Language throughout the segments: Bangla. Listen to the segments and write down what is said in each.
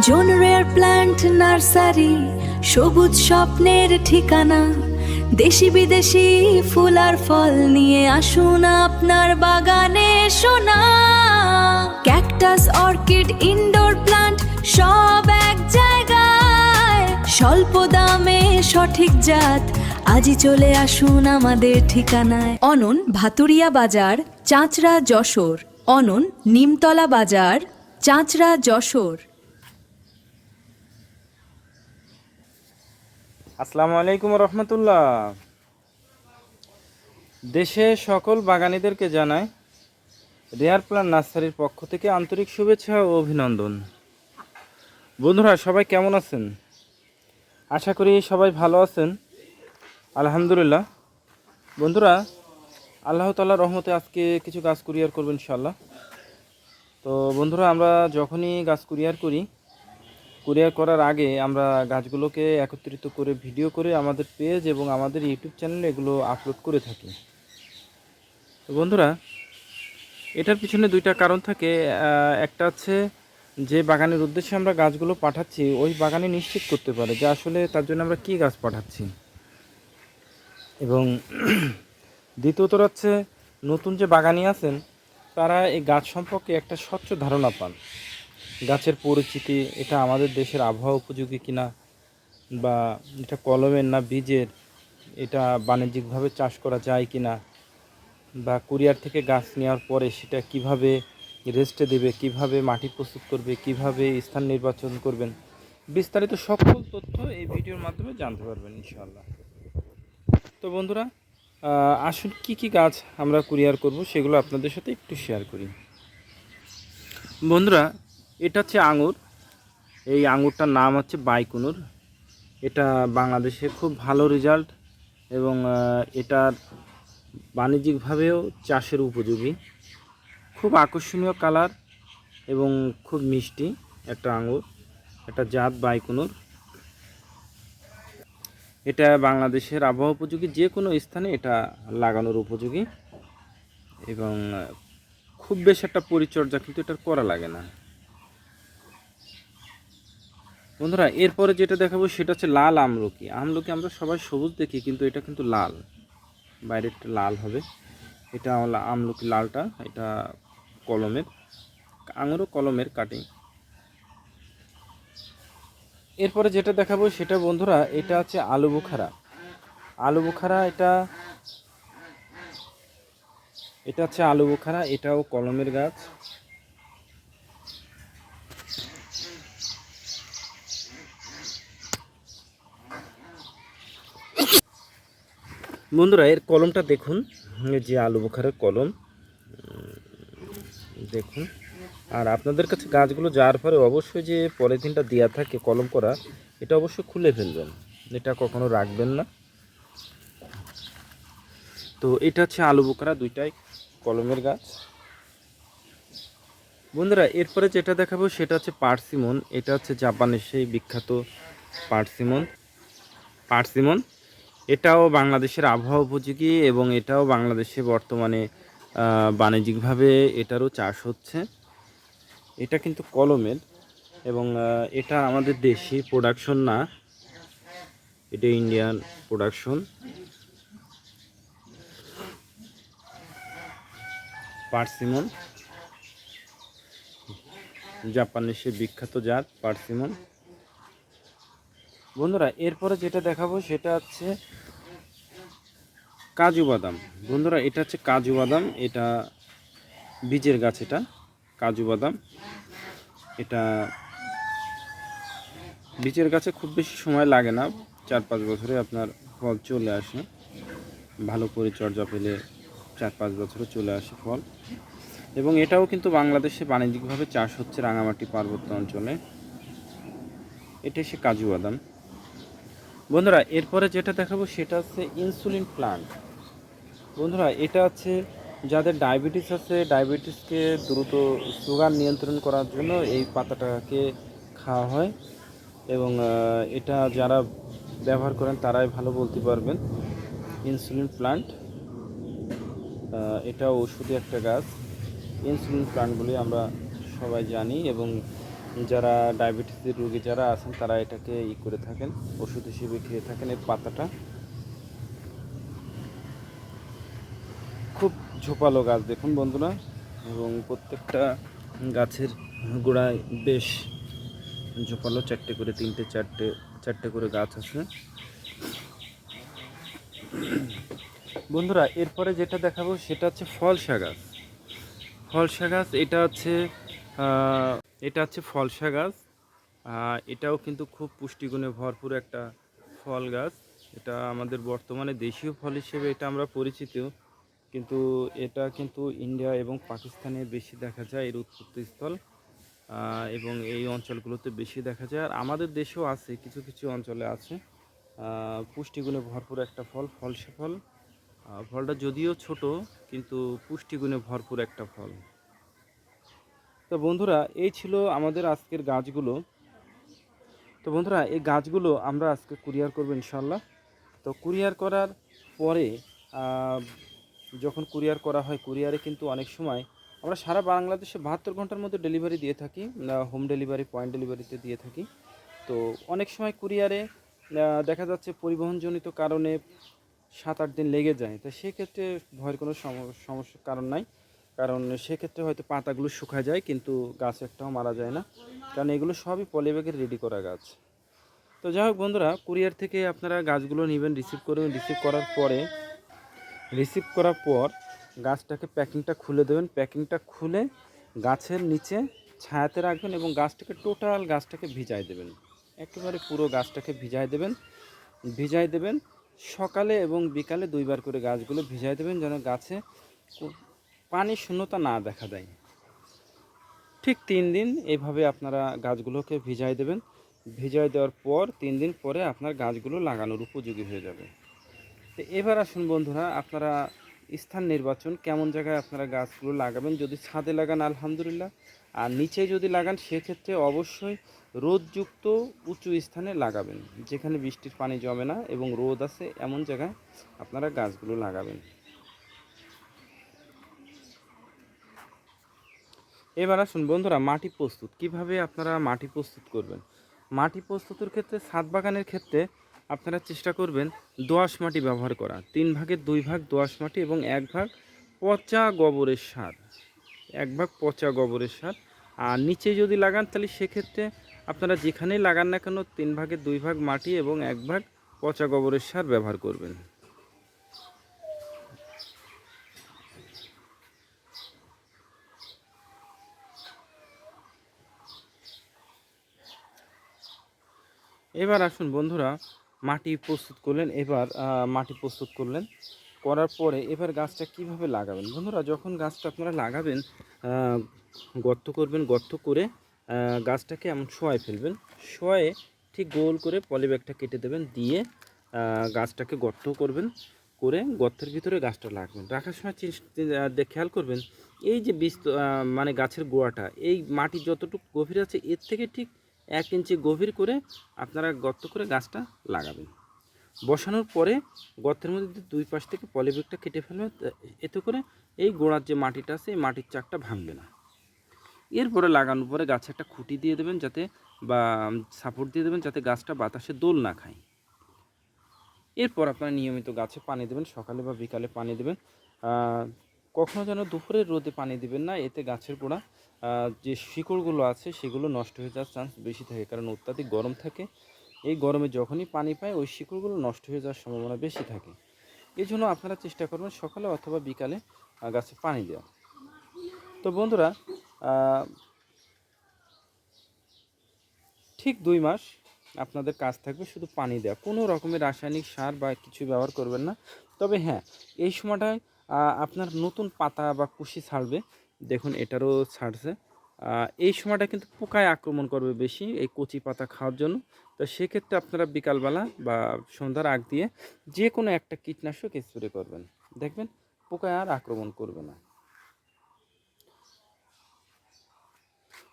জন রেয়ার প্ল্যান্ট নার্সারি, সবুজ স্বপ্নের ঠিকানা। দেশি বিদেশি ফুল আর ফল নিয়ে আসুন আপনার বাগানে সোনা। ক্যাকটাস, অর্কিড, ইনডোর প্ল্যান্ট সব এক জায়গায়। স্বল্প দামে সঠিক জাত, আজই চলে আসুন আমাদের ঠিকানায়। অনন, ভাতুরিয়া বাজার, চাঁচড়া, যশোর। অনন, নিমতলা বাজার, চাঁচড়া, যশোর। আসসালামু আলাইকুম রহমতুল্লাহ। দেশে সকল বাগানীদেরকে জানাই রেয়ার প্ল্যান্ট নার্সারির পক্ষ থেকে আন্তরিক শুভেচ্ছা ও অভিনন্দন। বন্ধুরা, সবাই কেমন আছেন? আশা করি সবাই ভালো আছেন, আলহামদুলিল্লাহ। বন্ধুরা, আল্লাহ তাআলার রহমতে আজকে কিছু গাছ কুরিয়ার করবেন ইনশাআল্লাহ। তো বন্ধুরা, আমরা যখনই গাছ কুরিয়ার করার আগে আমরা গাছগুলোকে একত্রিত করে ভিডিও করে আমাদের পেজ এবং আমাদের ইউটিউব চ্যানেলে এগুলো আপলোড করে থাকি। তো বন্ধুরা, এটার পিছনে দুইটা কারণ থাকে। একটা হচ্ছে যে বাগানের উদ্দেশ্যে আমরা গাছগুলো পাঠাচ্ছি ওই বাগানে নিশ্চিত করতে পারে যে আসলে তার জন্য আমরা কী গাছ পাঠাচ্ছি, এবং দ্বিতীয়ত হচ্ছে নতুন যে বাগানি আছেন তারা এই গাছ সম্পর্কে একটা স্বচ্ছ ধারণা পান। গাছের পরিচিতি, এটা আমাদের দেশের আবহাওয়া উপযোগী কিনা, বা এটা কলমের না বীজের, এটা বাণিজ্যিকভাবে চাষ করা যায় কিনা, বা কুরিয়ার থেকে গাছ নেওয়ার পরে সেটা কিভাবে রেস্টে দেবে, কিভাবে মাটি প্রস্তুত করবে, কিভাবে স্থান নির্বাচন করবেন, বিস্তারিত সকল তথ্য এই ভিডিওর মাধ্যমে জানতে পারবেন ইনশাআল্লাহ। তো বন্ধুরা, আসুন কি কি গাছ আমরা কুরিয়ার করব সেগুলো আপনাদের সাথে একটু শেয়ার করি। বন্ধুরা, এটা হচ্ছে আঙুর। এই আঙুরটার নাম হচ্ছে বাইকুনুর। এটা বাংলাদেশে খুব ভালো রেজাল্ট এবং এটার বাণিজ্যিকভাবেও চাষের উপযোগী। খুব আকর্ষণীয় কালার এবং খুব মিষ্টি একটা আঙুর। এটা জাত বাইকুনুর। এটা বাংলাদেশের আবহাওয়া উপযোগী, যে কোনো স্থানে এটা লাগানোর উপযোগী, এবং খুব বেশ একটা পরিচর্যা কিন্তু এটার করা লাগে না। বন্ধুরা, এরপরে যেটা দেখাবো সেটা হচ্ছে লাল আমলকি। আমলকি আমরা সবাই সবুজ দেখি, কিন্তু এটা কিন্তু লাল, বাইরেরটা লাল হবে। এটা আমলকি লালটা, এটা কলমের, আঙুরও কলমের কাটিং। এরপরে যেটা দেখাবো সেটা বন্ধুরা, এটা হচ্ছে আলু বুখারা। আলু বুখারা, এটা হচ্ছে আলু বুখারা, এটাও কলমের গাছ। বন্ধুরা, এর কলমটা দেখুন, যে আলু বুখারের কলম দেখুন। আর আপনাদের কাছে গাছগুলো যাওয়ার পরে অবশ্যই যে পলিথিনটা দেওয়া থাকে কলম করা, এটা অবশ্যই খুলে ফেলবেন, এটা কখনো রাখবেন না। তো এটা হচ্ছে আলু বোখারা, দুইটাই কলমের গাছ। বন্ধুরা, এরপরে যেটা দেখাবো সেটা হচ্ছে পার্সিমন। এটা হচ্ছে জাপানের সেই বিখ্যাত পার্সিমন। এটাও বাংলাদেশের আবহাওয়া উপযোগী এবং এটাও বাংলাদেশে বর্তমানে বাণিজ্যিকভাবে এটারও চাষ হচ্ছে। এটা কিন্তু কলমের, এবং এটা আমাদের দেশি প্রোডাকশন না, এটা ইন্ডিয়ান প্রোডাকশন। পার্সিমন, জাপানের সে বিখ্যাত জাত পার্সিমন। বন্ধুরা, এরপরে যেটা দেখাবো সেটা হচ্ছে কাজু বাদাম। বন্ধুরা, এটা হচ্ছে কাজু বাদাম, এটা বীজের গাছ। এটা কাজু বাদাম, এটা বীজের গাছে খুব বেশি সময় লাগে না, 4-5 বছরে আপনার ফল চলে আসে। ভালো পরিচর্যা পেলে 4-5 বছরে চলে আসে ফল। এবং এটাও কিন্তু বাংলাদেশে বাণিজ্যিকভাবে চাষ হচ্ছে রাঙামাটি পার্বত্য অঞ্চলে। এটা সে কাজু বাদাম। বন্ধুরা, এরপরে যেটা দেখাবো সেটা হচ্ছে ইনসুলিন প্লান্ট। বন্ধুরা, এটা হচ্ছে যাদের ডায়াবেটিস আছে, ডায়াবেটিসকে দ্রুত সুগার নিয়ন্ত্রণ করার জন্য এই পাতাটাকে খাওয়া হয়, এবং এটা যারা ব্যবহার করেন তারাই ভালো বলতে পারবেন। ইনসুলিন প্লান্ট, এটা ঔষধি একটা গাছ। ইনসুলিন প্লান্ট বলে আমরা সবাই জানি, এবং যারা ডায়াবেটিসের রোগী যারা আছেন তারা এটাকে করে থাকেন, ওষুধ হিসেবে খেয়ে থাকেন। এর পাতাটা খুব ঝোপালো গাছ দেখুন বন্ধুরা, এবং প্রত্যেকটা গাছের গোড়ায় বেশ ঝোপালো, চারটে করে চারটে করে গাছ আছে বন্ধুরা। এরপরে যেটা দেখাবো সেটা হচ্ছে ফলসা গাছ। ফলসা গাছ এটা হচ্ছে ফলসা গাছ। এটাও কিন্তু খুব পুষ্টিগুণে ভরপুর একটা ফল গাছ। এটা আমাদের বর্তমানে দেশীয় ফল হিসেবে এটা আমরা পরিচিত, কিন্তু এটা কিন্তু ইন্ডিয়া এবং পাকিস্তানে বেশি দেখা যায় এর উৎপত্তিস্থল, এবং এই অঞ্চলগুলোতে বেশি দেখা যায়। আর আমাদের দেশেও আছে, কিছু কিছু অঞ্চলে আছে। পুষ্টিগুণে ভরপুর একটা ফল, ফলসা ফল। ফলটা যদিও ছোট, কিন্তু পুষ্টিগুণে ভরপুর একটা ফল। তো বন্ধুরা, এই ছিল আমাদের আজকের গাছগুলো। তো বন্ধুরা, এই গাছগুলো আমরা আজকে কুরিয়ার করবো ইনশাল্লাহ। তো কুরিয়ার করার পরে যখন কুরিয়ার করা হয়, কুরিয়ারে কিন্তু অনেক সময় আমরা সারা বাংলাদেশে 72 ঘন্টার মধ্যে ডেলিভারি দিয়ে থাকি, হোম ডেলিভারি, পয়েন্ট ডেলিভারিতে দিয়ে থাকি। তো অনেক সময় কুরিয়ারে দেখা যাচ্ছে পরিবহনজনিত কারণে 7-8 দিন লেগে যায়। তো সেক্ষেত্রে ভয়ের কোনো সমস্যার কারণ নাই, কারণ সেক্ষেত্রে হয়তো পাতাগুলো শুকায় যায় কিন্তু গাছ একটাও মারা যায় না, কারণ এগুলো সবই পলিব্যাগের রেডি করা গাছ। তো যাই হোক বন্ধুরা, কুরিয়ার থেকে আপনারা গাছগুলো নেবেন, রিসিভ করবেন। রিসিভ করার পর গাছটাকে প্যাকিংটা খুলে দেবেন। প্যাকিংটা খুলে গাছের নিচে ছায়াতে রাখবেন এবং গাছটাকে ভিজায় দেবেন। একেবারে পুরো গাছটাকে ভিজায় দেবেন সকালে এবং বিকালে 2বার করে গাছগুলো ভিজায় দেবেন, যেন গাছে পানির শূন্যতা না দেখা দেয়। ঠিক 3 দিন এইভাবে আপনারা গাছগুলোকে ভিজায় দেবেন। ভিজায় দেওয়ার পর 3 দিন পরে আপনার গাছগুলো লাগানোর উপযোগী হয়ে যাবে। তো এবার আসুন বন্ধুরা, আপনারা স্থান নির্বাচন, কেমন জায়গায় আপনারা গাছগুলো লাগাবেন। যদি ছাদে লাগান আলহামদুলিল্লাহ, আর নিচে যদি লাগান সেক্ষেত্রে অবশ্যই রোদযুক্ত উঁচু স্থানে লাগাবেন, যেখানে বৃষ্টির পানি জমে না এবং রোদ আছে এমন জায়গায় আপনারা গাছগুলো লাগাবেন। এবার আসুন বন্ধুরা, মাটি প্রস্তুত কিভাবে আপনারা মাটি প্রস্তুত করবেন। মাটি প্রস্তুতের ক্ষেত্রে ছাদ বাগানের ক্ষেত্রে আপনারা চেষ্টা করবেন দোআঁশ মাটি ব্যবহার করা। 3 ভাগের 2 ভাগ দোআঁশ মাটি এবং 1 ভাগ পচা গোবরের সার। 1 ভাগ পচা গোবরের সার। আর নিচে যদি লাগান তাহলে সেক্ষেত্রে আপনারা যেখানেই লাগান না কেন 3 ভাগের 2 ভাগ মাটি এবং 1 ভাগ পচা গোবরের সার ব্যবহার করবেন। এবার আসুন বন্ধুরা, মাটি প্রস্তুত করলেন, করার পরে এবার গাছটা কিভাবে লাগাবেন। বন্ধুরা, যখন গাছটা আপনারা লাগাবেন, গর্ত করবেন, গর্ত করে গাছটাকে এমন শোয়ায় ফেলবেন। শোয়ে ঠিক গোল করে পলিব্যাগটা কেটে দেবেন, দিয়ে গাছটাকে গর্ত করবেন, করে গর্তের ভিতরে গাছটা রাখবেন। রাখার সময় খেয়াল করবেন এই যে মানে গাছের গোড়াটা, এই মাটি যতটুকু গভীর আছে এর থেকে ঠিক 1 ইঞ্চি গভীর করে আপনারা গর্ত করে গাছটা লাগাবেন। বসানোর পরে গর্তের মধ্যে 2 পাশ থেকে পলিব্যাগটা কেটে ফেলবেন, এতে করে এই গোড়ার যে মাটিটা আছে এই মাটির চাকটা ভাঙবে না। এরপরে লাগানোর পরে গাছে একটা খুঁটি দিয়ে দেবেন, যাতে বা সাপোর্ট দিয়ে দেবেন, যাতে গাছটা বাতাসে দোল না খায়। এরপর আপনারা নিয়মিত গাছে পানি দেবেন, সকালে বা বিকালে পানি দেবেন। কখনো যেন দুপুরের রোদে পানি দিবেন না, এতে গাছের গোড়া যে শিকড়গুলো আছে সেগুলো নষ্ট হয়ে যাওয়ার চান্স বেশি থাকে, কারণ অত্যাধিক গরম থাকে। এই গরমে যখনই পানি পায় ওই শিকড়গুলো নষ্ট হয়ে যাওয়ার সম্ভাবনা বেশি থাকে। এই জন্য আপনারা চেষ্টা করবেন সকালে অথবা বিকালে গাছে পানি দেওয়া। তো বন্ধুরা, ঠিক 2 মাস আপনাদের কাজ থাকবে শুধু পানি দেওয়া, কোনো রকমের রাসায়নিক সার বা কিছু ব্যবহার করবেন না। তবে হ্যাঁ, এই সময়টায় আপনার নতুন পাতা বা কুশি ছাড়বে, দেখুন এটারও ছাড়ছে। এই সময়টা কিন্তু পোকায় আক্রমণ করবে বেশি এই কচি পাতা খাওয়ার জন্য। তো সেক্ষেত্রে আপনারা বিকালবেলা বা সন্ধ্যার আগ দিয়ে যে কোনো একটা কীটনাশক স্প্রে করবেন, দেখবেন পোকায় আর আক্রমণ করবে না।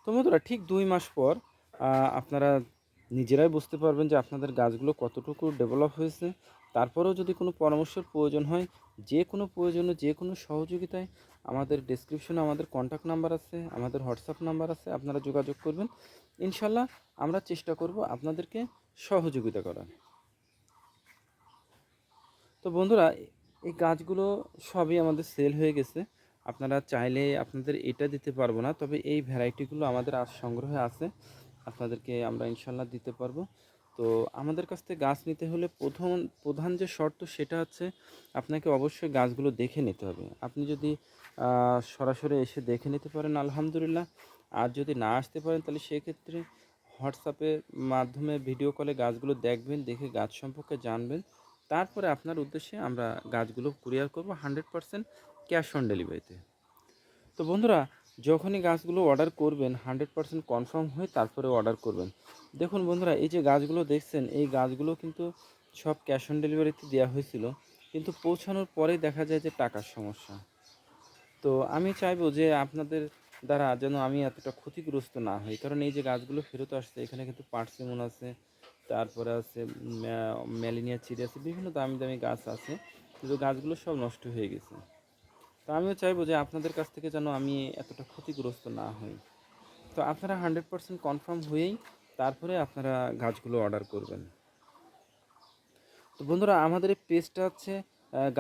তো বন্ধুরা, ঠিক 2 মাস পর আপনারা নিজেরাই বুঝতে পারবেন যে আপনাদের গাছগুলো কতটুকু ডেভেলপ হয়েছে। তারপরেও যদি কোনো পরামর্শের প্রয়োজন হয়, যে কোনো প্রয়োজনে যে কোনো সহযোগিতায় আমাদের ডেসক্রিপশনে আমাদের কন্ট্যাক্ট নাম্বার আছে, আমাদের হোয়াটসঅ্যাপ নাম্বার আছে, আপনারা যোগাযোগ করবেন। ইনশাল্লাহ আমরা চেষ্টা করব আপনাদেরকে সহযোগিতা করার। তো বন্ধুরা, এই গাছগুলো সবই আমাদের সেল হয়ে গেছে। আপনারা চাইলে আপনাদের এটা দিতে পারবো না, তবে এই ভ্যারাইটিগুলো আমাদের আজ সংগ্রহে আছে, আপনাদেরকে আমরা ইনশাল্লাহ দিতে পারবো। তো আমাদের কাছ থেকে গাছ নিতে হলে প্রধান যে শর্ত সেটা হচ্ছে আপনাকে অবশ্যই গাছগুলো দেখে নিতে হবে। আপনি যদি সরাসরি এসে দেখে নিতে পারেন আলহামদুলিল্লাহ, আর যদি না আসতে পারেন তাহলে সেক্ষেত্রে হোয়াটসঅ্যাপের মাধ্যমে ভিডিও কলে গাছগুলো দেখবেন, দেখে গাছ সম্পর্কে জানবেন। তারপরে আপনার উদ্দেশ্যে আমরা গাছগুলো কুরিয়ার করব 100% ক্যাশ অন ডেলিভারিতে। তো বন্ধুরা, যখনই গাছগুলো অর্ডার করবেন 100% কনফার্ম হয়ে তারপরে অর্ডার করবেন। দেখুন বন্ধুরা, এই যে গাছগুলো দেখছেন, এই গাছগুলো কিন্তু সব ক্যাশ অন ডেলিভারিতে দেওয়া হয়েছিল, কিন্তু পৌঁছানোর পরেই দেখা যায় যে টাকার সমস্যা। তো আমি চাইবো যে আপনাদের দ্বারা যেন আমি এতটা ক্ষতিগ্রস্ত না হই, কারণ এই যে গাছগুলো ফেরত আসছে, এখানে কিন্তু পার্সিমন আছে, তারপরে আছে ম্যালিনিয়া চিড়ি আছে, বিভিন্ন দামি দামি গাছ আছে, কিন্তু গাছগুলো সব নষ্ট হয়ে গেছে। তো আমিও চাইবো যে আপনাদের কাছ থেকে যেন আমি এতটা ক্ষতিগ্রস্ত না হই। তো আপনারা 100% কনফার্ম হয়েই তারপরে আপনারা গাছগুলো অর্ডার করবেন। তো বন্ধুরা, আমাদের এই পেজটা হচ্ছে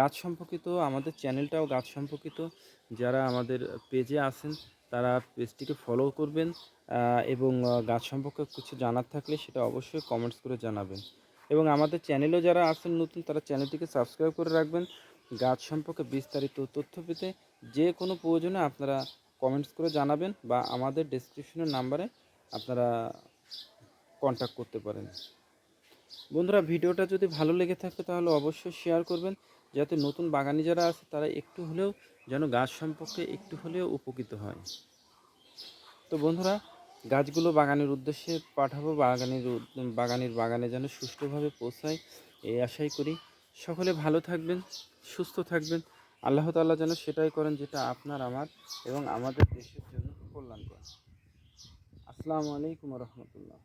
গাছ সম্পর্কিত, আমাদের চ্যানেলটাও গাছ সম্পর্কিত। যারা আমাদের পেজে আছেন তারা পেজটিকে ফলো করবেন, এবং গাছ সম্পর্কে কিছু জানার থাকলে সেটা অবশ্যই কমেন্টস করে জানাবেন। এবং আমাদের চ্যানেলেও যারা আছেন নতুন, তারা চ্যানেলটিকে সাবস্ক্রাইব করে রাখবেন গাছ সম্পর্কে বিস্তারিত তথ্য পেতে। যে কোনো প্রয়োজনে আপনারা কমেন্টস করে জানাবেন বা আমাদের ডেসক্রিপশনের নাম্বারে আপনারা কন্ট্যাক্ট করতে পারেন। বন্ধুরা, ভিডিওটা যদি ভালো লেগে থাকে তাহলে অবশ্যই শেয়ার করবেন, যাতে নতুন বাগানি যারা আছে তারা একটু হলেও যেন গাছ সম্পর্কে একটু হলেও উপকৃত হয়। তো বন্ধুরা, গাছগুলো বাগানের উদ্দেশ্যে পাঠাবো, বাগানির বাগানে যেন সুষ্ঠুভাবে পৌঁছায় এই আশাই করি। সকলে ভালো থাকবেন, সুস্থ থাকবেন। আল্লাহ তাআলা যেন সেটাই করেন যেটা আপনার, আমার এবং আমাদের দেশের জন্য কল্যাণকর। আসসালামু আলাইকুম রহমতুল্লাহ।